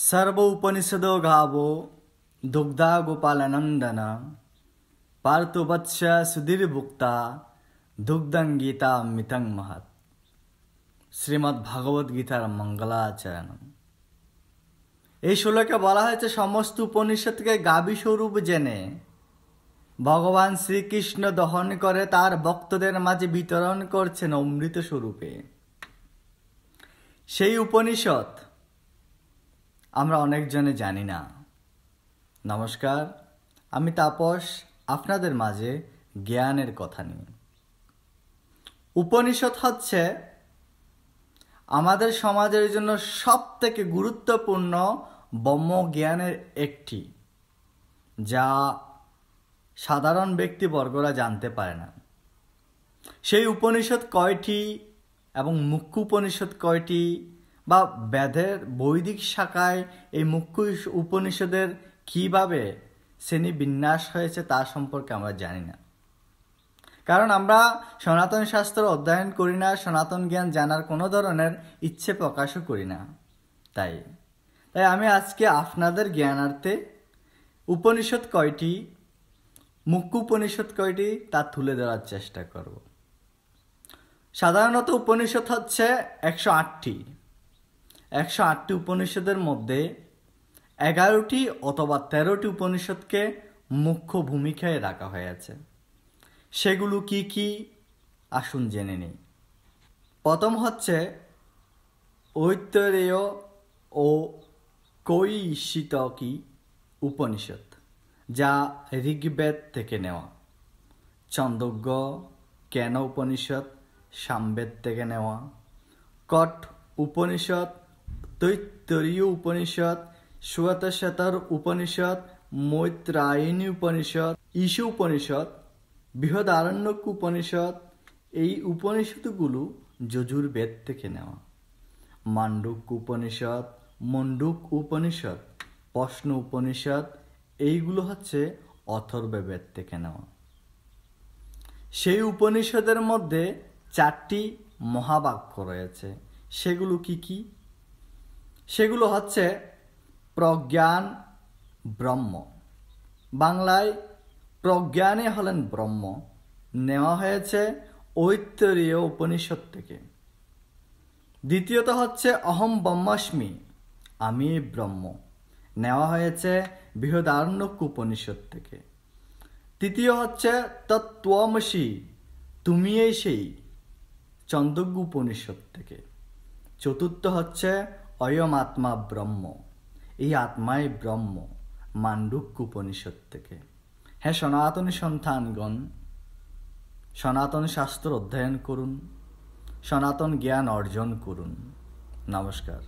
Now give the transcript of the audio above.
सर्व उपनिषदो गावो दुग्धा गोपालनंदन पार्थो वत्स सुधीर्भुक्ता दुग्धं गीता मितं महत्। শ্রীমদ্ ভাগবত গীতার মঙ্গলাচরণ। এই শ্লোকে বলা হয়েছে সমস্ত উপনিষদকে গাভী স্বরূপ জেনে ভগবান শ্রীকৃষ্ণ দহন করে তার ভক্তদের মাঝে বিতরণ করছেন অমৃত স্বরূপে। সেই উপনিষদ আমরা অনেকজনে জানি না। নমস্কার, আমি তাপস, আপনাদের মাঝে জ্ঞানের কথা নিয়ে। উপনিষদ হচ্ছে আমাদের সমাজের জন্য সবথেকে গুরুত্বপূর্ণ ব্রহ্ম জ্ঞানের একটি, যা সাধারণ ব্যক্তিবর্গরা জানতে পারে না। সেই উপনিষদ কয়টি এবং মুখ্য উপনিষদ কয়টি, বা বেদের বৈদিক শাখায় এই মুখ্য উপনিষদের কিভাবে শ্রেণী বিন্যাস হয়েছে তা সম্পর্কে আমরা জানি না। কারণ আমরা সনাতন শাস্ত্র অধ্যয়ন করি না, সনাতন জ্ঞান জানার কোনো ধরনের ইচ্ছে প্রকাশও করি না। তাই আমি আজকে আপনাদের জ্ঞানার্থে উপনিষদ কয়টি, মুখ্য উপনিষদ কয়টি তা তুলে ধরার চেষ্টা করব। সাধারণত উপনিষদ হচ্ছে 108টি। 108টি উপনিষদের মধ্যে 11টি অথবা 13টি উপনিষদকে মুখ্য ভূমিকায় রাখা হয়েছে। সেগুলো কি কি আসুন জেনে নিই। প্রথম হচ্ছে ঐতরেয় ও কৈশিতকী উপনিষদ, যা ঋগ্বেদ থেকে নেওয়া। ছন্দোগ্য কেন উপনিষদ সামবেদ থেকে নেওয়া। কঠ উপনিষদ, তৈত্তরীয় উপনিষদ, শ্বেতশতর উপনিষদ, মৈত্রায়ণী উপনিষদ, ঈশা উপনিষদ, বৃহদারণ্যক উপনিষদ। এই উপনিষদগুলো যজুর্বেদ থেকে নেওয়া। মান্ডুক উপনিষদ, মণ্ডুক উপনিষদ, প্রশ্ন উপনিষদ, এইগুলো হচ্ছে অথর্ববেদ থেকে নেওয়া। সেই উপনিষদের মধ্যে 4টি মহাবাক্য রয়েছে। সেগুলো কি কি? সেগুলো হচ্ছে প্রজ্ঞান ব্রহ্ম, বাংলায় প্রজ্ঞানে হলেন ব্রহ্ম, নেওয়া হয়েছে ঐতরেয় উপনিষদ থেকে। দ্বিতীয়ত হচ্ছে অহম ব্রহ্মাস্মি, আমি ব্রহ্ম, নেওয়া হয়েছে বৃহদারণ্যক উপনিষদ থেকে। তৃতীয় হচ্ছে তত্ত্বমসি, তুমি এই সেই, ছন্দোগ্য উপনিষদ থেকে। চতুর্থ হচ্ছে অয়ম আত্মা ব্রহ্ম, এই আত্মাই ব্রহ্ম, মান্ডুক্য উপনিষদ থেকে। হ্যাঁ সনাতনী সন্তানগণ, সনাতন শাস্ত্র অধ্যয়ন করুন, সনাতন জ্ঞান অর্জন করুন। নমস্কার।